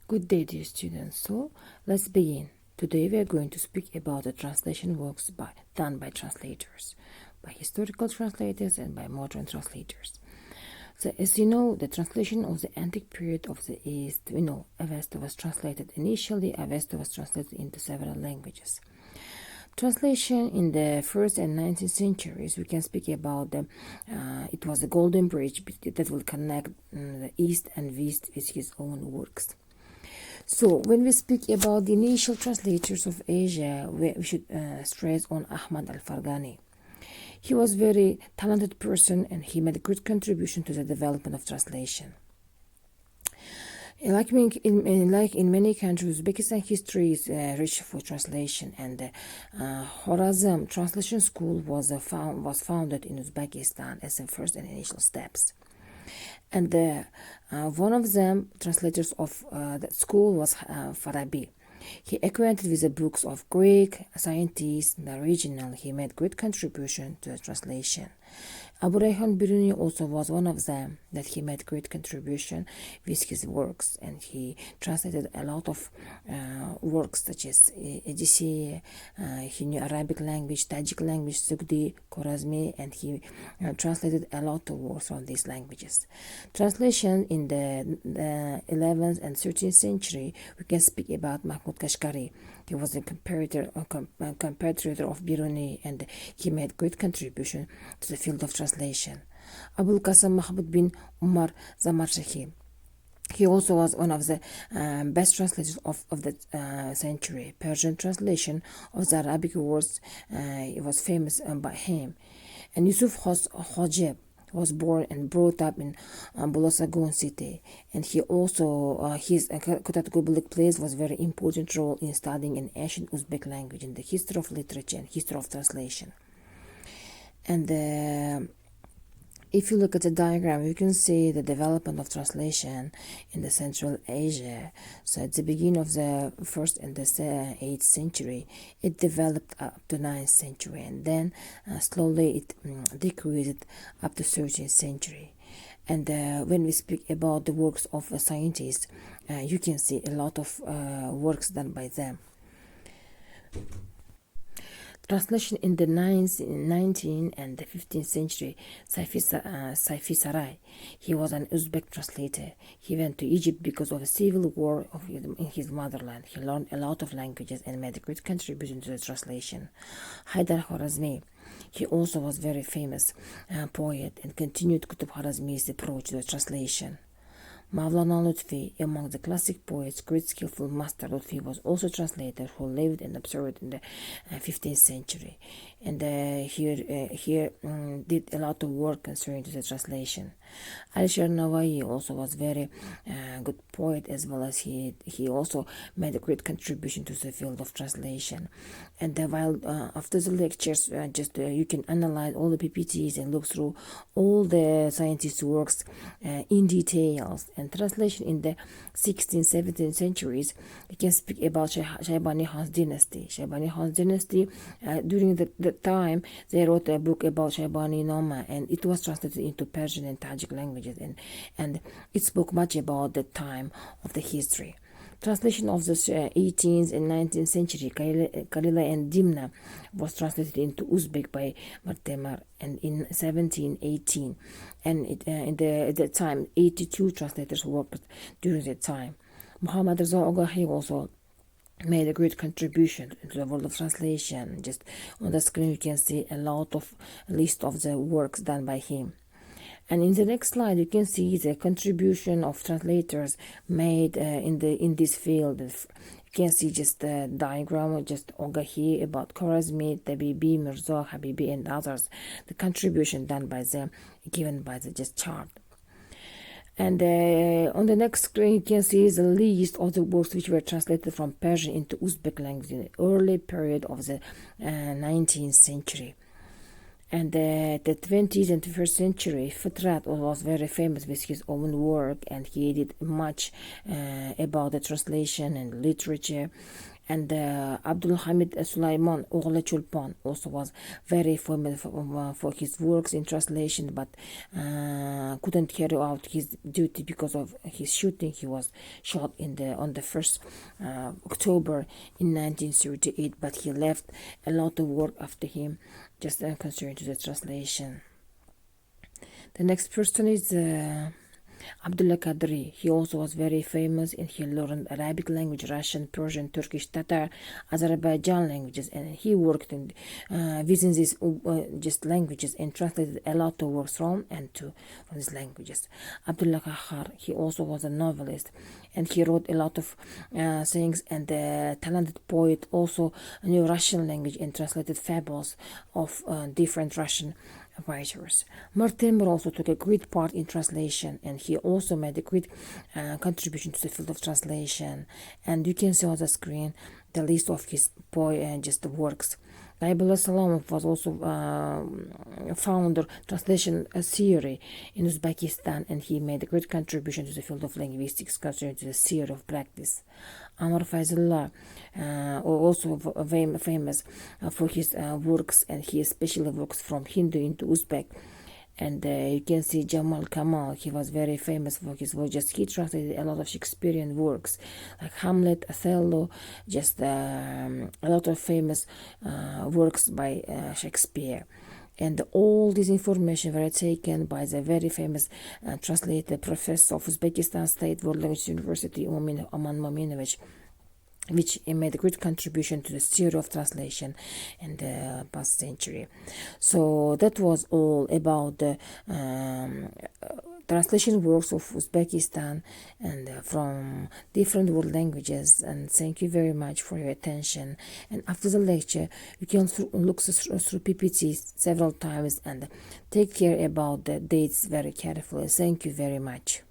Good day, dear students. So, let's begin. Today we are going to speak about the translation works done by translators, by historical translators and by modern translators. So, as you know, the translation of the antique period of the East, Avesta was translated initially. Avesta was translated into several languages. Translation in the 1st and 19th centuries, we can speak about it was a golden bridge that will connect the East and West with his own works. So, when we speak about the initial translators of Asia, we should stress on Ahmad al-Farghani. He was a very talented person and he made a good contribution to the development of translation. Like in many countries, Uzbekistan history is rich for translation, and the Khorazm Translation School was founded in Uzbekistan as the first and initial steps. And one of them translators of that school was Farabi. He acquainted with the books of Greek scientists, the original. He made great contribution to the translation. Abu Rayhan Biruni also was one of them, that he made great contribution with his works, and he translated a lot of works such as Edisi, he knew Arabic language, Tajik language, Sugdi, Khorazmi, and he translated a lot of works from these languages. Translation in the 11th and 13th century, we can speak about Mahmud Kashkari. He was a comparator of Biruni, and he made great contribution to the field of translation. Abul Qasim Mahmud bin Umar Zamarshakhi. He also was one of the best translators of the century. Persian translation of the Arabic words was famous by him. And Yusuf Hojeb was born and brought up in Bolosagun city, and he also his Kutatgublik plays was very important role in studying an ancient Uzbek language in the history of literature and history of translation. And if you look at the diagram, you can see the development of translation in the Central Asia. So at the beginning of the 1st and the 8th century, it developed up to 9th century, and then slowly it decreased up to 13th century. And when we speak about the works of scientists, you can see a lot of works done by them. Translation in the 19th and the 15th century, Saifi Sarai. He was an Uzbek translator. He went to Egypt because of a civil war in his motherland. He learned a lot of languages and made a great contribution to the translation. Haidar Khorazmi. He also was very famous poet and continued Qutb Khorazmi's approach to the translation. Mavlana Lutfi, among the classic poets, great skillful master Lutfi was also a translator who lived and observed in the 15th century, and here did a lot of work concerning the translation. Alisher Nawai also was very good poet, as well as he also made a great contribution to the field of translation. And while after the lectures, you can analyze all the PPTs and look through all the scientists' works in details. And translation in the 16th, 17th centuries, we can speak about Shaybani Khan's dynasty. Shaybani Khan's dynasty, during the time, they wrote a book about Shaybani Noma, and it was translated into Persian and Tajik languages, and it spoke much about the time of the history. Translation of the 18th and 19th century, Kalila and Dimna, was translated into Uzbek by Martemar, and in 1718, and at that time 82 translators worked during that time. Muhammad Reza Ogahi also made a great contribution to the world of translation. Just on the screen you can see a list of the works done by him. And in the next slide, you can see the contribution of translators made in this field. You can see just the diagram, just Ogahi, about Khorazmi, Tabibi, Mirza, Habibi, and others. The contribution done by them, given by the just chart. And on the next screen, you can see the list of the works which were translated from Persian into Uzbek language in the early period of the 19th century. And the 20th and 21st century, Fitrat was very famous with his own work, and he did much about the translation and literature. And Abdul Hamid Sulaiman Oğlu Chulpan also was very famous for his works in translation, but couldn't carry out his duty because of his shooting. He was shot on the 1st October in 1938, but he left a lot of work after him, just concerning to the translation. The next person is Abdullah Qadri. He also was very famous, and he learned Arabic language, Russian, Persian, Turkish, Tatar, Azerbaijan languages, and he worked in within these just languages and translated a lot of works from these languages. Abdullah Kahar, he also was a novelist, and he wrote a lot of things, and talented poet, also knew Russian language and translated fables of different Russian writers. Martin also took a great part in translation, and he also made a great contribution to the field of translation. And you can see on the screen the list of his just works. Naibullah Salamov was also founder translation theory in Uzbekistan, and he made a great contribution to the field of linguistics concerning the theory of practice. Amar Faizullah, also famous for his works, and he especially works from Hindu into Uzbek. And you can see Jamal Kamal. He was very famous for his work. Just he translated a lot of Shakespearean works like Hamlet, Othello, just a lot of famous works by Shakespeare. And all this information were taken by the very famous translator, professor of Uzbekistan State World Language University, Aman Mominovich, which made a great contribution to the theory of translation in the past century. So that was all about the translation works of Uzbekistan and from different world languages. And thank you very much for your attention. And after the lecture, you can look through PPT several times and take care about the dates very carefully. Thank you very much.